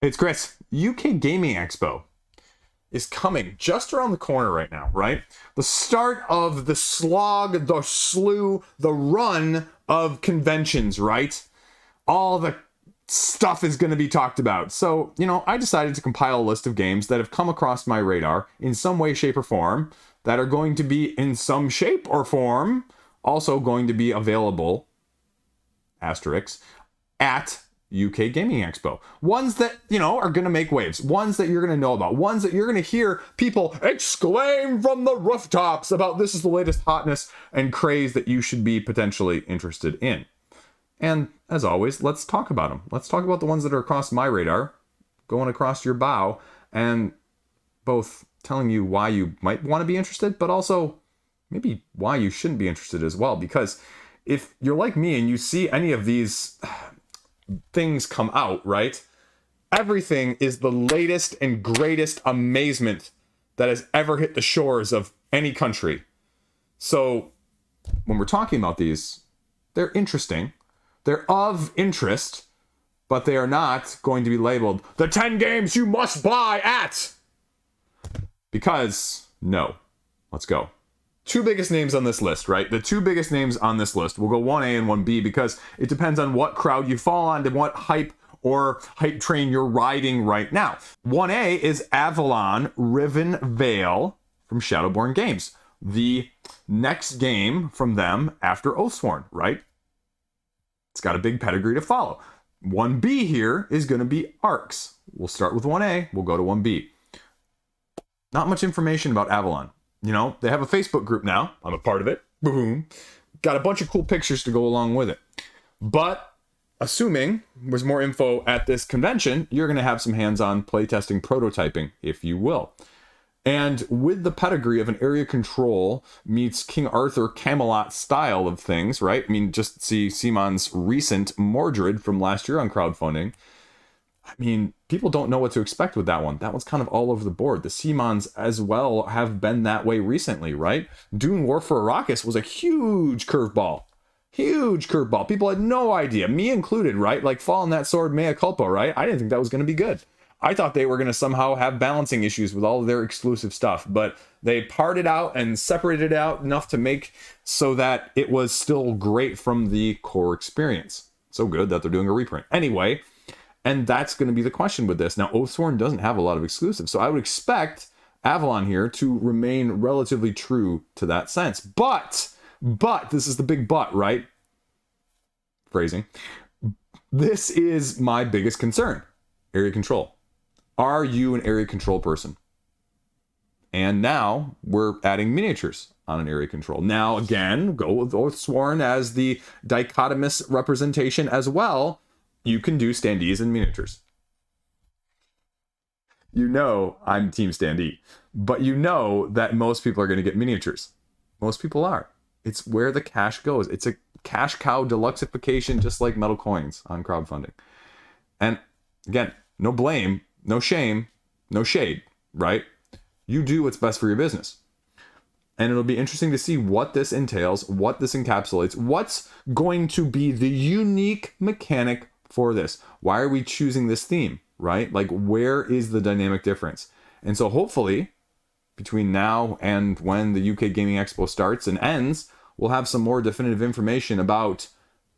It's Chris. UK Gaming Expo is coming just around the corner right now, right? The start of the slog, the slew, the run of conventions, right? All the stuff is going to be talked about. So, I decided to compile a list of games that have come across my radar in some way, shape, or form that are going to be in some shape or form also going to be available, asterisk, at UK Gaming Expo. Ones that, are going to make waves. Ones that you're going to know about. Ones that you're going to hear people exclaim from the rooftops about this is the latest hotness and craze that you should be potentially interested in. And as always, let's talk about them. Let's talk about the ones that are across my radar, going across your bow, and both telling you why you might want to be interested, but also maybe why you shouldn't be interested as well. Because if you're like me and you see any of these things come out, right? Everything is the latest and greatest amazement that has ever hit the shores of any country. So when we're talking about these, they're interesting. They're of interest, but they are not going to be labeled the 10 games you must buy at. Because, no. Let's go. Two biggest names on this list, right? The two biggest names on this list. We'll go 1A and 1B because it depends on what crowd you fall on and what hype or hype train you're riding right now. 1A is Avalon Riven Veil from Shadowborne Games. The next game from them after Oathsworn, right? It's got a big pedigree to follow. 1B here is going to be Arcs. We'll start with 1A. We'll go to 1B. Not much information about Avalon. They have a Facebook group now. I'm a part of it. Boom. Got a bunch of cool pictures to go along with it. But assuming there's more info at this convention, you're going to have some hands-on playtesting prototyping, if you will. And with the pedigree of an area control meets King Arthur Camelot style of things, right? I mean, just see Simon's recent Mordred from last year on crowdfunding. I mean, people don't know what to expect with that one. That one's kind of all over the board. The Simons as well have been that way recently, right? Dune War for Arrakis was a huge curveball. Huge curveball. People had no idea, me included, right? Like, fall on that sword, mea culpa, right? I didn't think that was going to be good. I thought they were going to somehow have balancing issues with all of their exclusive stuff, but they parted out and separated it out enough to make so that it was still great from the core experience. So good that they're doing a reprint. Anyway, and that's going to be the question with this. Now, Oathsworn doesn't have a lot of exclusives, so I would expect Avalon here to remain relatively true to that sense. But, this is the big but, right? Phrasing. This is my biggest concern. Area control. Are you an area control person? And now we're adding miniatures on an area control. Now, again, go with Oathsworn as the dichotomous representation as well. You can do standees and miniatures. I'm Team Standee. But that most people are going to get miniatures. Most people are. It's where the cash goes. It's a cash cow deluxeification, just like metal coins on crowdfunding. And again, no blame, no shame, no shade, right? You do what's best for your business. And it'll be interesting to see what this entails, what this encapsulates, what's going to be the unique mechanic for this. Why are we choosing this theme, right? Like, where is the dynamic difference? And so hopefully, between now and when the UK Gaming Expo starts and ends, we'll have some more definitive information about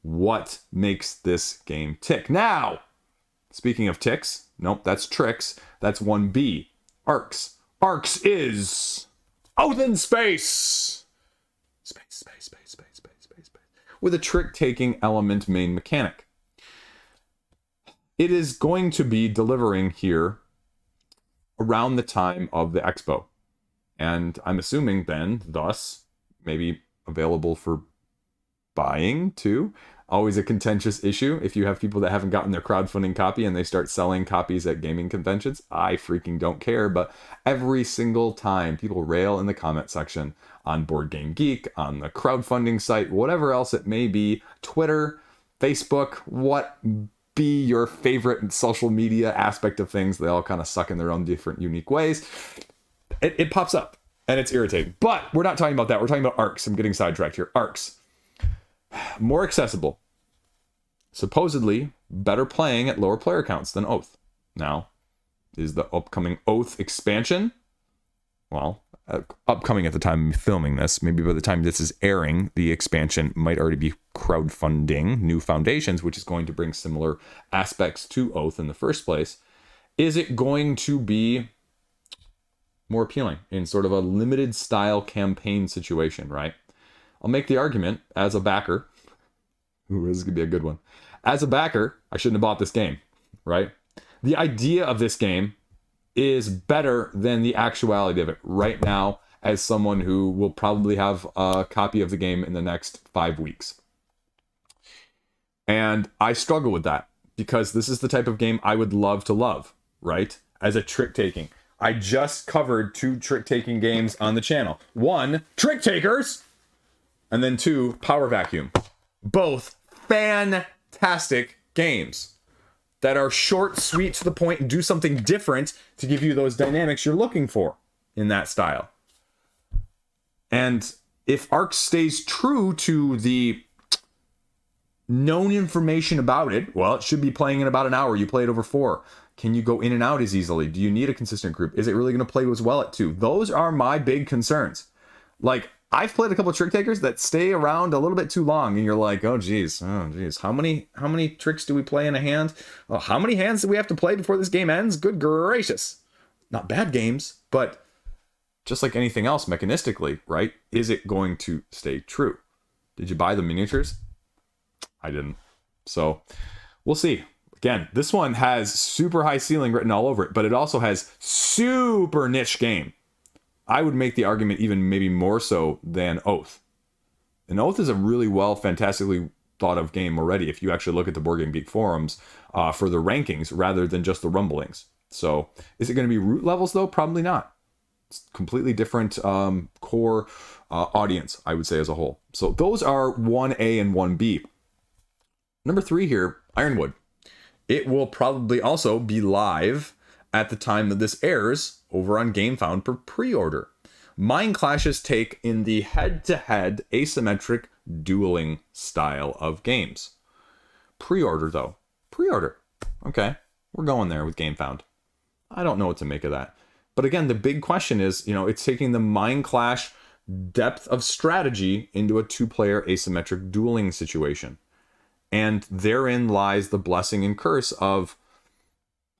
what makes this game tick. Now, speaking of ticks, nope, that's tricks. That's 1B. Arcs. Arcs is Oath in Space. Space. With a trick-taking element main mechanic. It is going to be delivering here around the time of the expo. And I'm assuming then, thus, maybe available for buying too. Always a contentious issue if you have people that haven't gotten their crowdfunding copy and they start selling copies at gaming conventions. I freaking don't care, but every single time people rail in the comment section on Board Game Geek, on the crowdfunding site, whatever else it may be, Twitter, Facebook, what be your favorite social media aspect of things, they all kind of suck in their own different unique ways. It pops up and it's irritating, but we're not talking about that. We're talking about Arcs. I'm getting sidetracked here. Arcs. More accessible. Supposedly better playing at lower player counts than Oath. now is the upcoming Oath expansion. Well, upcoming at the time of filming this. Maybe by the time this is airing, the expansion might already be crowdfunding new foundations, which is going to bring similar aspects to Oath in the first place. Is it going to be more appealing in sort of a limited style campaign situation, right? I'll make the argument as a backer. Ooh, this is going to be a good one. As a backer, I shouldn't have bought this game, right? The idea of this game is better than the actuality of it right now, as someone who will probably have a copy of the game in the next 5 weeks. And I struggle with that because this is the type of game I would love to love, right? As a trick taking. I just covered 2 trick taking games on the channel. 1, Trick Takers, and then 2, Power Vacuum. Both fantastic games that are short, sweet, to the point, and do something different to give you those dynamics you're looking for in that style. And if Arc stays true to the known information about it, well, it should be playing in about an hour. You play it over 4. Can you go in and out as easily? Do you need a consistent group? Is it really going to play as well at 2? Those are my big concerns. Like, I've played a couple of trick takers that stay around a little bit too long, and you're like, oh geez, how many tricks do we play in a hand? Oh, how many hands do we have to play before this game ends? Good gracious. Not bad games, but just like anything else mechanistically, right? Is it going to stay true? Did you buy the miniatures? I didn't. So we'll see. Again, this one has super high ceiling written all over it, but it also has super niche game. I would make the argument even maybe more so than Oath. And Oath is a really fantastically thought of game already if you actually look at the Board Game Geek forums for the rankings rather than just the rumblings. So is it going to be root levels though? Probably not. It's completely different core audience, I would say, as a whole. So those are 1A and 1B. Number 3 here, Ironwood. It will probably also be live at the time that this airs over on GameFound for pre-order. Mindclash's take in the head-to-head asymmetric dueling style of games. Pre-order, though. Pre-order. Okay, we're going there with GameFound. I don't know what to make of that. But again, the big question is, it's taking the Mindclash depth of strategy into a 2-player asymmetric dueling situation. And therein lies the blessing and curse of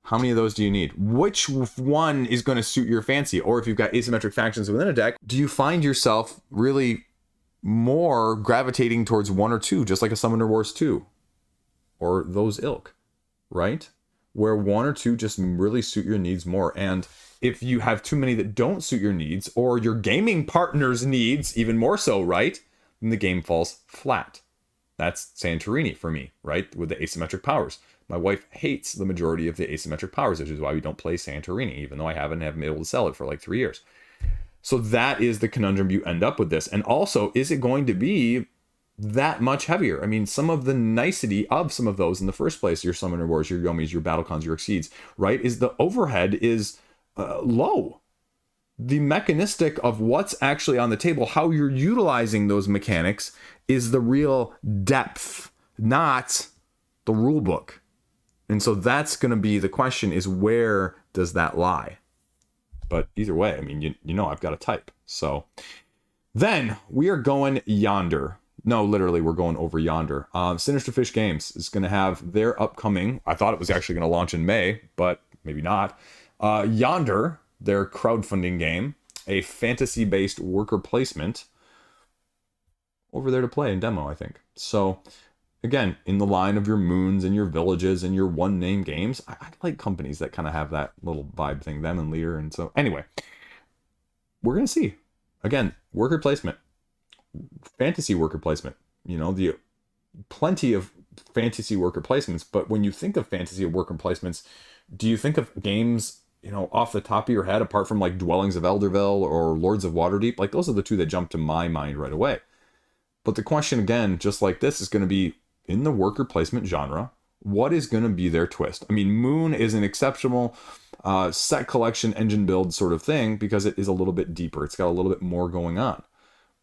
how many of those do you need? Which one is going to suit your fancy? Or if you've got asymmetric factions within a deck, do you find yourself really more gravitating towards 1 or 2, just like a Summoner Wars 2? Or those ilk, right? Where 1 or 2 just really suit your needs more. And if you have too many that don't suit your needs, or your gaming partner's needs even more so, right? Then the game falls flat. That's Santorini for me, right? With the asymmetric powers. My wife hates the majority of the asymmetric powers, which is why we don't play Santorini, even though I haven't been able to sell it for like 3 years. So that is the conundrum you end up with this. And also, is it going to be that much heavier? I mean, some of the nicety of some of those in the first place, your Summoner Wars, your Yomis, your Battlecons, your Exceeds, right, is the overhead is low. The mechanistic of what's actually on the table, how you're utilizing those mechanics, is the real depth, not the rule book. And so that's going to be the question, is where does that lie? But either way, I mean, you know I've got a type. So then we are going Yonder. No, literally, we're going over Yonder. Sinister Fish Games is going to have their upcoming, I thought it was actually going to launch in May, but maybe not. Yonder, their crowdfunding game, a fantasy-based worker placement, over there to play and demo, I think. So again, in the line of your Moons and your Villages and your one-name games, I like companies that kind of have that little vibe thing, them and Leader. And so anyway, we're going to see. Again, worker placement, fantasy worker placement, the plenty of fantasy worker placements. But when you think of fantasy worker placements, do you think of games, off the top of your head, apart from like Dwellings of Elderville or Lords of Waterdeep? Like, those are the 2 that jump to my mind right away. But the question, again, just like this, is going to be, in the worker placement genre, what is going to be their twist? I mean, Moon is an exceptional set collection engine build sort of thing because it is a little bit deeper. It's got a little bit more going on.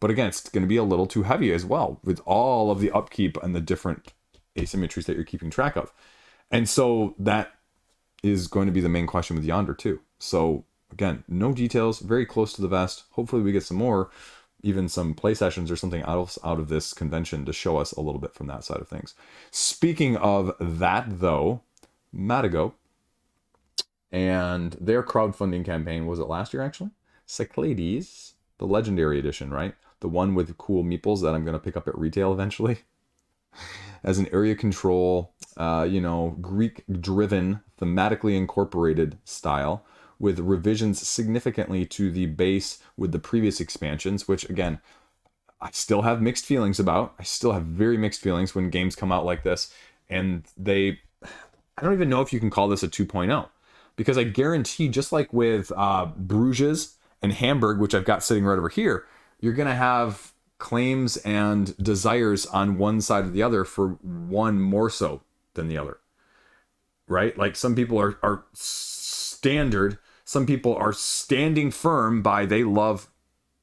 But again, it's going to be a little too heavy as well with all of the upkeep and the different asymmetries that you're keeping track of. And so that is going to be the main question with Yonder too. So again, no details, very close to the vest. Hopefully we get some more, even some play sessions or something out of this convention to show us a little bit from that side of things. Speaking of that though, Matagot and their crowdfunding campaign, was it last year actually? Cyclades, the legendary edition, right? The one with cool meeples that I'm going to pick up at retail eventually. As an area control, Greek-driven, thematically incorporated style, with revisions significantly to the base with the previous expansions, which, again, I still have mixed feelings about. I still have very mixed feelings when games come out like this, and I don't even know if you can call this a 2.0, because I guarantee, just like with Bruges and Hamburg, which I've got sitting right over here, you're going to have claims and desires on one side or the other for one more so than the other, right? Like some people are standard, some people are standing firm by they love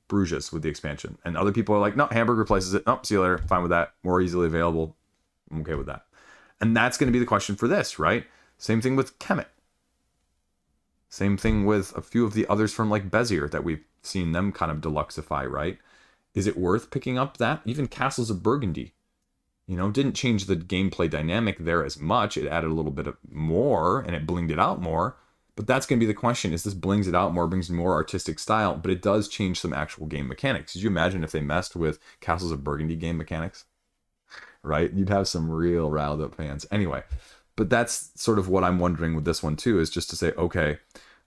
Bruges with the expansion, and other people are like, no, Hamburg replaces it. Oh, see you later, fine with that, more easily available, I'm okay with that. And that's going to be the question for this, right? Same thing with Kemet, same thing with a few of the others from like Bezier that we've seen them kind of deluxify, right? Is it worth picking up that? Even Castles of Burgundy, didn't change the gameplay dynamic there as much. It added a little bit of more and it blinged it out more. But that's going to be the question. Is this blings it out more, brings more artistic style, but it does change some actual game mechanics? Could you imagine if they messed with Castles of Burgundy game mechanics? Right? You'd have some real riled up fans. Anyway, but that's sort of what I'm wondering with this one too, is just to say, okay,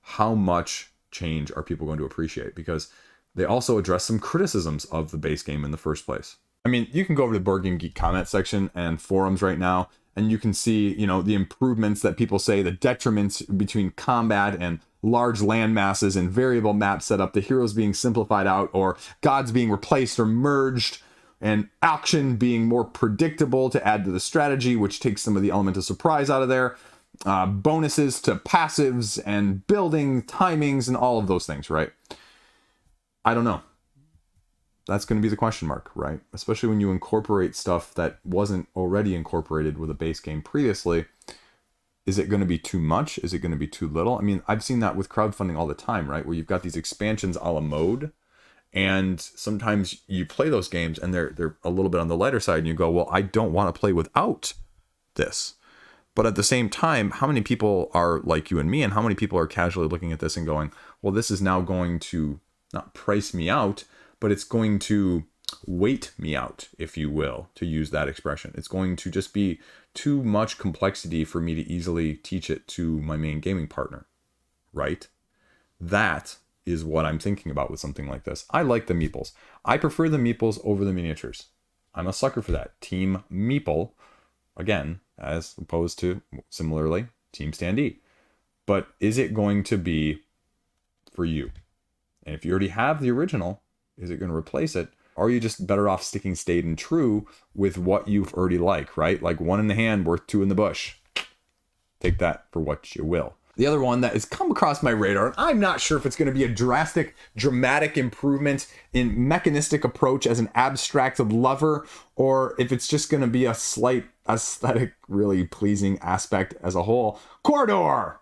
how much change are people going to appreciate? Because they also address some criticisms of the base game in the first place. I mean, you can go over to the Board Game Geek comment section and forums right now, and you can see, the improvements that people say, the detriments between combat and large land masses and variable map setup, the heroes being simplified out, or gods being replaced or merged, and action being more predictable to add to the strategy, which takes some of the element of surprise out of there. Bonuses to passives and building timings and all of those things, right? I don't know. That's going to be the question mark, right? Especially when you incorporate stuff that wasn't already incorporated with a base game previously. Is it going to be too much? Is it going to be too little? I mean, I've seen that with crowdfunding all the time, right? Where you've got these expansions a la mode, and sometimes you play those games and they're a little bit on the lighter side, and you go, well, I don't want to play without this. But at the same time, how many people are like you and me, and how many people are casually looking at this and going, well, this is now going to not price me out, but it's going to wait me out, if you will, to use that expression. It's going to just be too much complexity for me to easily teach it to my main gaming partner, right? That is what I'm thinking about with something like this. I like the meeples. I prefer the meeples over the miniatures. I'm a sucker for that. Team Meeple, again, as opposed to, similarly, Team Standee. But is it going to be for you? And if you already have the original, is it going to replace it? Or are you just better off sticking staid and true with what you've already like, right? Like one in the hand, worth two in the bush. Take that for what you will. The other one that has come across my radar, and I'm not sure if it's going to be a dramatic improvement in mechanistic approach as an abstracted lover, or if it's just going to be a slight aesthetic, really pleasing aspect as a whole. Quoridor!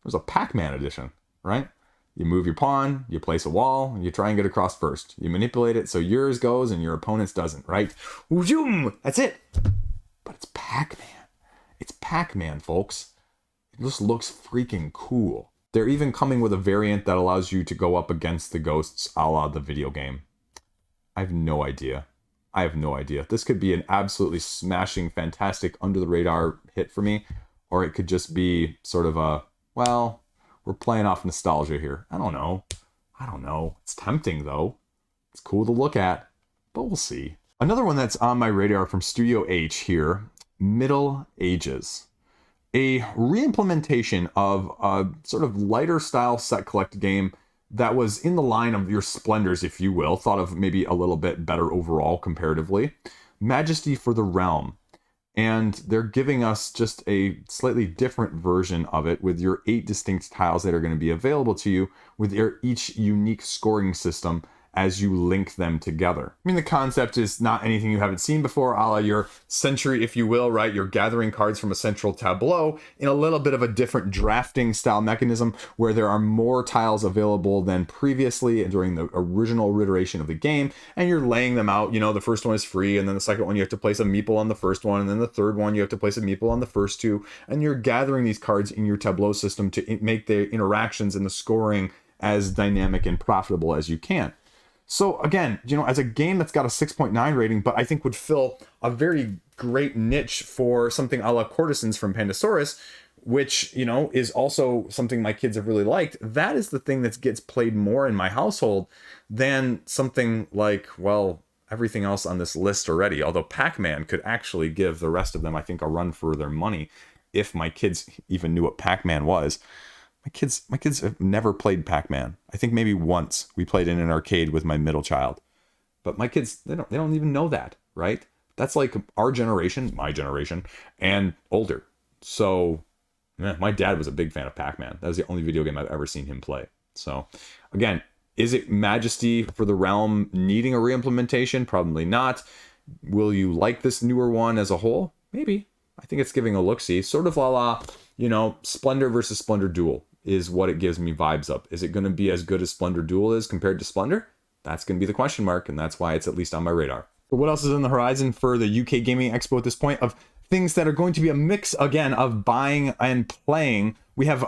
There's a Pac Man edition, right? You move your pawn, you place a wall, you try and get across first. You manipulate it so yours goes and your opponent's doesn't, right? That's it. But it's Pac Man. It's Pac Man, folks. It just looks freaking cool. They're even coming with a variant that allows you to go up against the ghosts a la the video game. I have no idea. This could be an absolutely smashing, fantastic, under-the-radar hit for me. Or it could just be sort of a, well, we're playing off nostalgia here. I don't know. It's tempting, though. It's cool to look at, but we'll see. Another one that's on my radar from Studio H here, Middle Ages. A re-implementation of a sort of lighter style set collect game that was in the line of your Splendors, if you will, thought of maybe a little bit better overall comparatively. Majesty for the Realm. And they're giving us just a slightly different version of it with your 8 distinct tiles that are going to be available to you with each unique scoring system as you link them together. I mean, the concept is not anything you haven't seen before, a la your Century, if you will, right? You're gathering cards from a central tableau in a little bit of a different drafting style mechanism where there are more tiles available than previously during the original iteration of the game, and you're laying them out. You know, the first one is free, and then the second one you have to place a meeple on the first one, and then the third one you have to place a meeple on the first two, and you're gathering these cards in your tableau system to make the interactions and the scoring as dynamic and profitable as you can. So again, you know, as a game that's got a 6.9 rating, but I think would fill a very great niche for something a la Courtesans from Pandasaurus, which, you know, is also something my kids have really liked. That is the thing that gets played more in my household than something like, well, everything else on this list already. Although Pac Man could actually give the rest of them, I think, a run for their money if my kids even knew what Pac Man was. My kids have never played Pac Man. I think maybe once we played in an arcade with my middle child. But my kids, they don't even know that, right? That's like our generation, my generation, and older. So my dad was a big fan of Pac Man. That was the only video game I've ever seen him play. So again, is it Majesty for the Realm needing a reimplementation? Probably not. Will you like this newer one as a whole? Maybe. I think it's giving a look-see. Sort of la, you know, Splendor versus Splendor Duel is what it gives me vibes up. Is it going to be as good as Splendor Duel is compared to Splendor? That's going to be the question mark, and that's why it's at least on my radar. But what else is on the horizon for the UK Gaming Expo at this point of things that are going to be a mix, again, of buying and playing? We have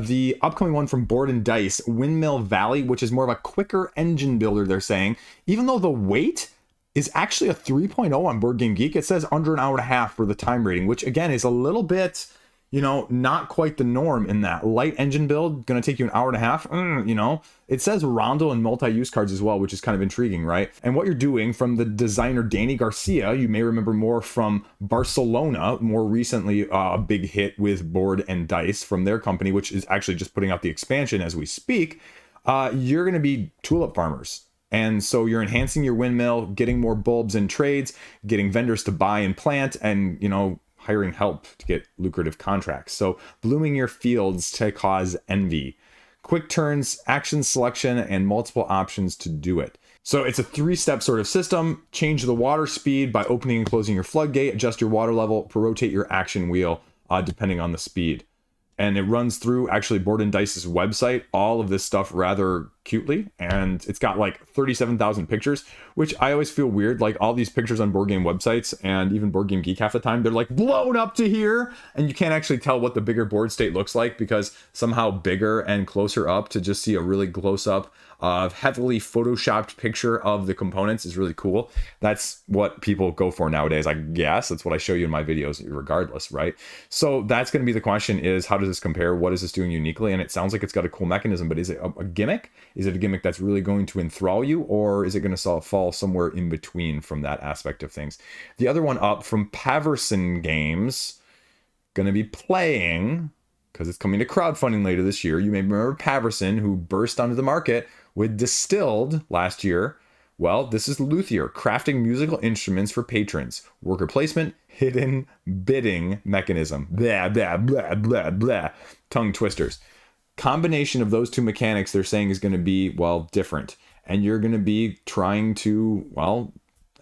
the upcoming one from Board and Dice, Windmill Valley, which is more of a quicker engine builder, they're saying. Even though the weight is actually a 3.0 on Board Game Geek, it says under an hour and a half for the time rating, which again is a little bit, you know, not quite the norm in that. Light engine build, going to take you an hour and a half, you know. It says rondo and multi-use cards as well, which is kind of intriguing, right? And what you're doing from the designer Danny Garcia, you may remember more from Barcelona, more recently a big hit with Board and Dice from their company, which is actually just putting out the expansion as we speak. You're going to be tulip farmers. And so you're enhancing your windmill, getting more bulbs and trades, getting vendors to buy and plant, and, you know, hiring help to get lucrative contracts. So blooming your fields to cause envy. Quick turns, action selection, and multiple options to do it. So it's a 3-step sort of system. Change the water speed by opening and closing your floodgate, adjust your water level, rotate your action wheel depending on the speed. And it runs through actually Board and Dice's website, all of this stuff rather cutely. And it's got like 37,000 pictures, which I always feel weird. Like all these pictures on board game websites and even Board Game Geek half the time, they're like blown up to here. And you can't actually tell what the bigger board state looks like because somehow bigger and closer up to just see a really close up heavily photoshopped picture of the components is really cool. That's what people go for nowadays, I guess. That's what I show you in my videos regardless, right? So that's going to be the question is, how does this compare? What is this doing uniquely? And it sounds like it's got a cool mechanism, but is it a gimmick? Is it a gimmick that's really going to enthrall you, or is it going to fall somewhere in between from that aspect of things? The other one up from Paverson Games, going to be playing, because it's coming to crowdfunding later this year. You may remember Paverson, who burst onto the market with Distilled last year. Well, this is Luthier, crafting musical instruments for patrons. Worker placement, hidden bidding mechanism. Blah, blah, blah, blah, blah. Tongue twisters. Combination of those two mechanics, they're saying, is going to be, well, different. And you're going to be trying to, well,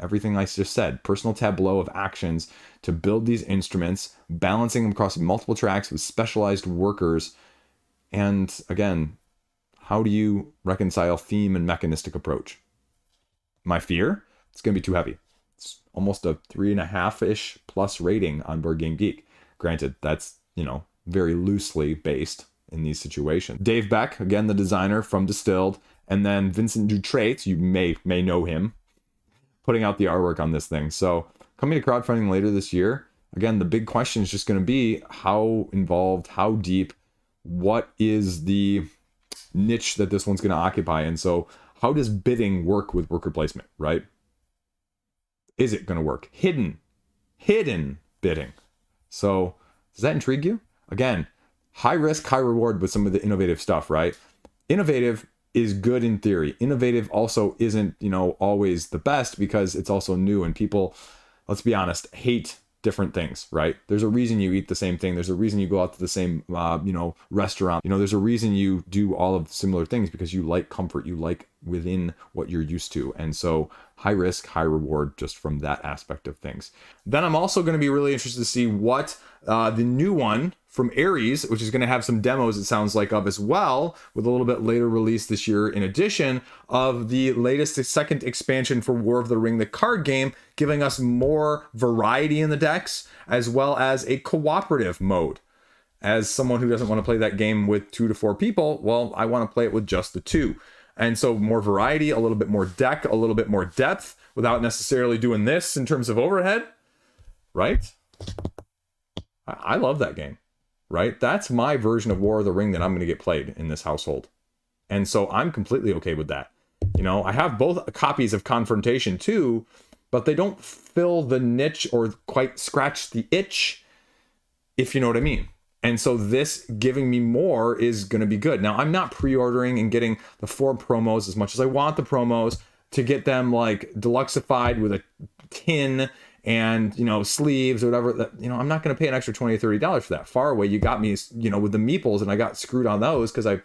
everything I just said, personal tableau of actions to build these instruments, balancing them across multiple tracks with specialized workers. And again, how do you reconcile theme and mechanistic approach? My fear, it's going to be too heavy. It's almost a 3.5-ish plus rating on Board Game Geek. Granted, that's, you know, very loosely based in these situations. Dave Beck, again, the designer from Distilled, and then Vincent Dutrait, you may know him, putting out the artwork on this thing. So coming to crowdfunding later this year, again, the big question is just going to be how involved, how deep, what is the niche that this one's going to occupy. And so how does bidding work with worker placement, right? Is it going to work? Hidden bidding. So does that intrigue you? Again, high risk, high reward with some of the innovative stuff, right? Innovative is good in theory. Innovative also isn't, you know, always the best because it's also new, and people, let's be honest, hate different things, right? There's a reason you eat the same thing. There's a reason you go out to the same, you know, restaurant. You know, there's a reason you do all of similar things because you like comfort, you like within what you're used to. And so high risk, high reward just from that aspect of things. Then I'm also going to be really interested to see what the new one from Ares, which is going to have some demos, it sounds like, of as well, with a little bit later release this year, in addition of the latest second expansion for War of the Ring, the card game, giving us more variety in the decks, as well as a cooperative mode. As someone who doesn't want to play that game with 2 to 4 people, well, I want to play it with just the 2. And so more variety, a little bit more deck, a little bit more depth, without necessarily doing this in terms of overhead, right? I love that game, right? That's my version of War of the Ring that I'm going to get played in this household. And so I'm completely okay with that. You know, I have both copies of Confrontation too, but they don't fill the niche or quite scratch the itch, if you know what I mean. And so this giving me more is going to be good. Now, I'm not pre-ordering and getting the 4 promos as much as I want the promos to get them like deluxeified with a tin and, you know, sleeves or whatever. That, you know, I'm not going to pay an extra $20 or $30 for that. Far away, you got me, you know, with the meeples, and I got screwed on those because I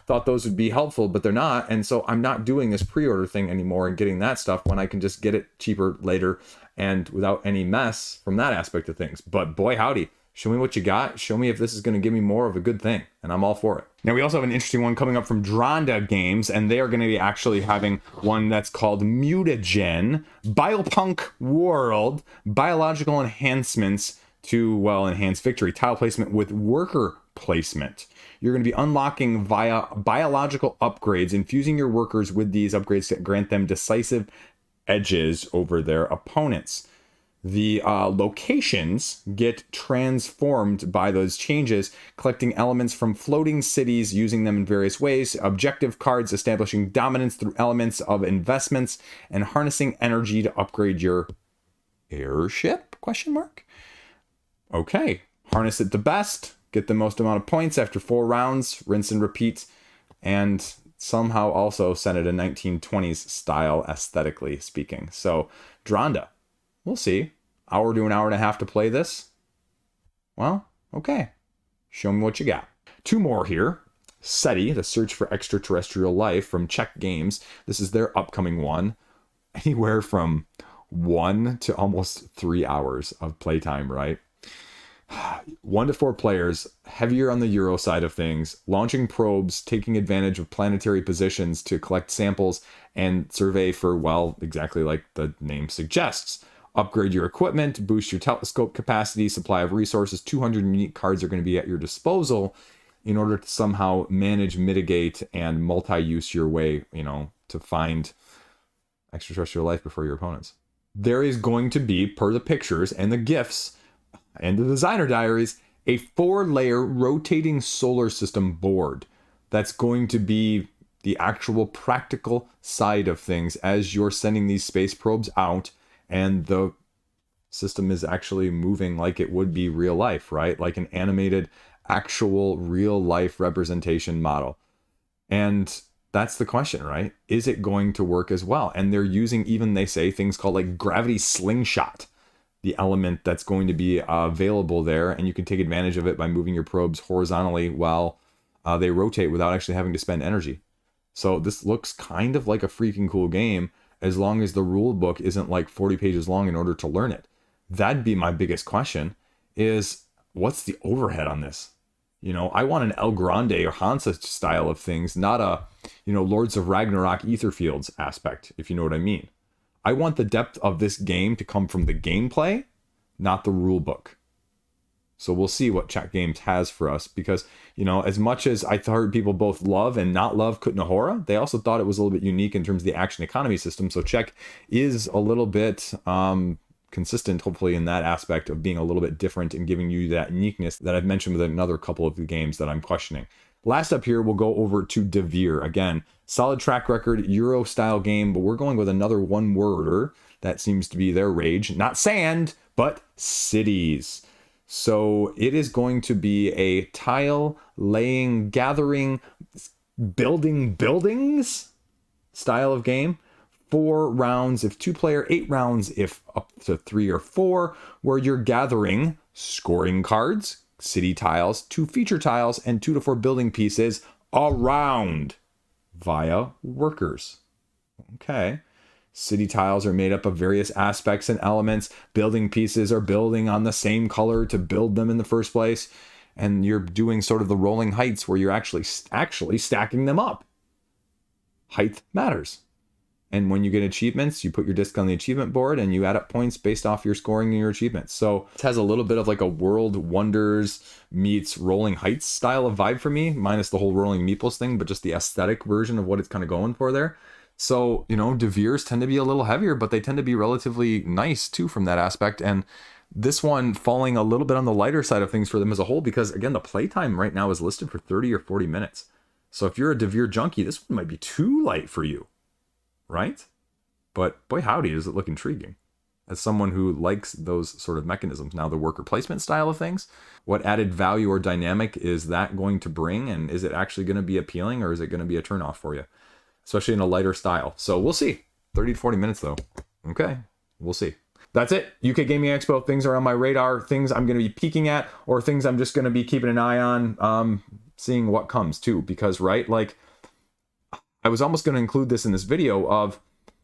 thought those would be helpful, but they're not. And so I'm not doing this pre-order thing anymore and getting that stuff when I can just get it cheaper later and without any mess from that aspect of things. But boy, howdy. Show me what you got. Show me if this is going to give me more of a good thing. And I'm all for it. Now, we also have an interesting one coming up from Dranda Games. And they are going to be actually having one that's called Mutagen. Biopunk World. Biological enhancements to, well, enhance victory. Tile placement with worker placement. You're going to be unlocking via biological upgrades. Infusing your workers with these upgrades to grant them decisive edges over their opponents. The locations get transformed by those changes, collecting elements from floating cities, using them in various ways, objective cards establishing dominance through elements of investments, and harnessing energy to upgrade your airship, ? Okay, harness it the best, get the most amount of points after 4 rounds, rinse and repeat, and somehow also send it a 1920s style aesthetically speaking. So, Dranda. We'll see. Hour to an hour and a half to play this. Well, okay. Show me what you got. 2 more here. SETI, the Search for Extraterrestrial Life from Czech Games. This is their upcoming one. Anywhere from 1 to almost 3 hours of playtime, right? 1 to 4 players, heavier on the Euro side of things, launching probes, taking advantage of planetary positions to collect samples and survey for, well, exactly like the name suggests. Upgrade your equipment, boost your telescope capacity, supply of resources. 200 unique cards are going to be at your disposal in order to somehow manage, mitigate, and multi-use your way, you know, to find extraterrestrial life before your opponents. There is going to be, per the pictures and the GIFs and the designer diaries, a 4-layer rotating solar system board that's going to be the actual practical side of things as you're sending these space probes out. And the system is actually moving like it would be real life, right? Like an animated, actual real life representation model. And that's the question, right? Is it going to work as well? And they're using, even they say, things called like gravity slingshot, the element that's going to be available there. And you can take advantage of it by moving your probes horizontally while they rotate without actually having to spend energy. So this looks kind of like a freaking cool game, as long as the rule book isn't like 40 pages long in order to learn it. That'd be my biggest question, is what's the overhead on this? You know, I want an El Grande or Hansa style of things, not a, you know, Lords of Ragnarok Etherfields aspect, if you know what I mean. I want the depth of this game to come from the gameplay, not the rule book. So we'll see what Czech Games has for us, because, you know, as much as I heard people both love and not love Kutna Hora, they also thought it was a little bit unique in terms of the action economy system. So Czech is a little bit consistent, hopefully, in that aspect of being a little bit different and giving you that uniqueness that I've mentioned with another couple of the games that I'm questioning. Last up here, we'll go over to Devir. Again, solid track record, Euro style game, but we're going with another one-worder that seems to be their rage. Not sand, but cities. So it is going to be a tile laying, gathering, building buildings style of game. 4 rounds if 2-player, 8 rounds if up to 3 or 4, where you're gathering scoring cards, city tiles, 2 feature tiles, and 2 to 4 building pieces around via workers. Okay. City tiles are made up of various aspects and elements. Building pieces are building on the same color to build them in the first place. And you're doing sort of the rolling heights where you're actually stacking them up. Height matters. And when you get achievements, you put your disc on the achievement board and you add up points based off your scoring and your achievements. So it has a little bit of like a World Wonders meets Rolling Heights style of vibe for me, minus the whole Rolling Meeples thing, but just the aesthetic version of what it's kind of going for there. So, you know, Devirs tend to be a little heavier, but they tend to be relatively nice too from that aspect. And this one falling a little bit on the lighter side of things for them as a whole, because again, the playtime right now is listed for 30 or 40 minutes. So if you're a Devir junkie, this one might be too light for you, right? But boy, howdy, does it look intriguing. As someone who likes those sort of mechanisms. Now, the worker placement style of things, what added value or dynamic is that going to bring? And is it actually going to be appealing, or is it going to be a turnoff for you? Especially in a lighter style. So we'll see. 30 to 40 minutes though. Okay, we'll see. That's it. UK Gaming Expo. Things are on my radar. Things I'm going to be peeking at, or things I'm just going to be keeping an eye on, seeing what comes too. Because, right, like, I was almost going to include this in this video of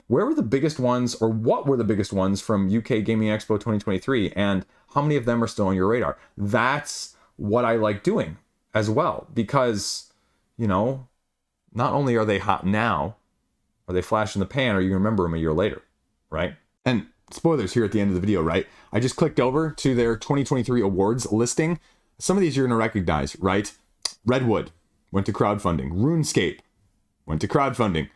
where were the biggest ones, or what were the biggest ones from UK Gaming Expo 2023, and how many of them are still on your radar? That's what I like doing as well. Because, you know, not only are they hot now, are they flash in the pan, or you remember them a year later, right? And spoilers here at the end of the video, right? I just clicked over to their 2023 awards listing. Some of these you're going to recognize, right? Redwood went to crowdfunding. RuneScape went to crowdfunding.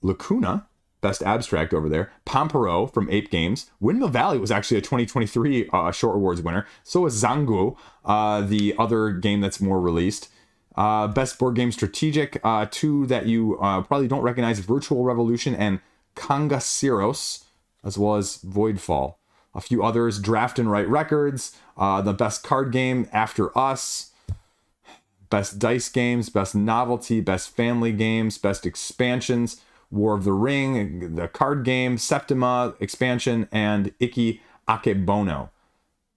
Lacuna, best abstract over there. Pampero from Ape Games. Windmill Valley was actually a 2023 short awards winner. So is Zangu, the other game that's more released. Best board game strategic, two that you probably don't recognize, Virtual Revolution and Kangasiros, as well as Voidfall. A few others, Draft and Write Records, the best card game, After Us, best dice games, best novelty, best family games, best expansions, War of the Ring, the card game, Septima expansion, and Iki Akebono.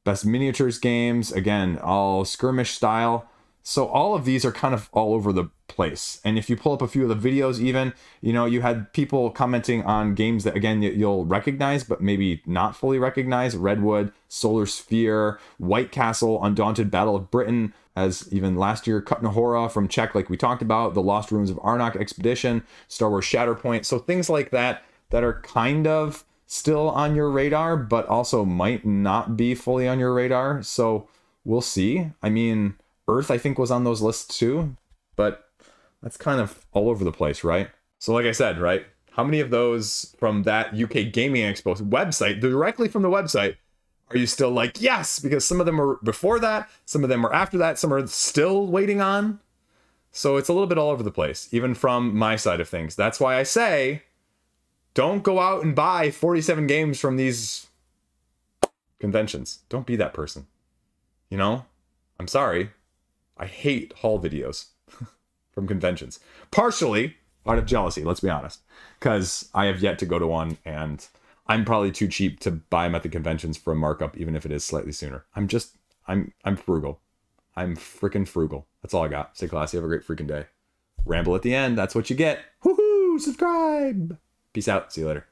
Best miniatures games, again, all skirmish style. So all of these are kind of all over the place. And if you pull up a few of the videos even, you know, you had people commenting on games that, again, you'll recognize, but maybe not fully recognize. Redwood, Solar Sphere, White Castle, Undaunted Battle of Britain, as even last year, Kutnahora from Czech, like we talked about, The Lost Ruins of Arnak Expedition, Star Wars Shatterpoint. So things like that that are kind of still on your radar, but also might not be fully on your radar. So we'll see. I mean, Earth, I think, was on those lists too, but that's kind of all over the place, right? So like I said, right, how many of those from that UK Gaming Expo website, directly from the website, are you still like, yes? Because some of them are before that, some of them are after that, some are still waiting on. So it's a little bit all over the place, even from my side of things. That's why I say, don't go out and buy 47 games from these conventions. Don't be that person. You know, I'm sorry. I hate haul videos from conventions. Partially out of jealousy, let's be honest. Because I have yet to go to one, and I'm probably too cheap to buy them at the conventions for a markup, even if it is slightly sooner. I'm frugal. I'm freaking frugal. That's all I got. Stay classy. Have a great freaking day. Ramble at the end. That's what you get. Woohoo! Subscribe! Peace out. See you later.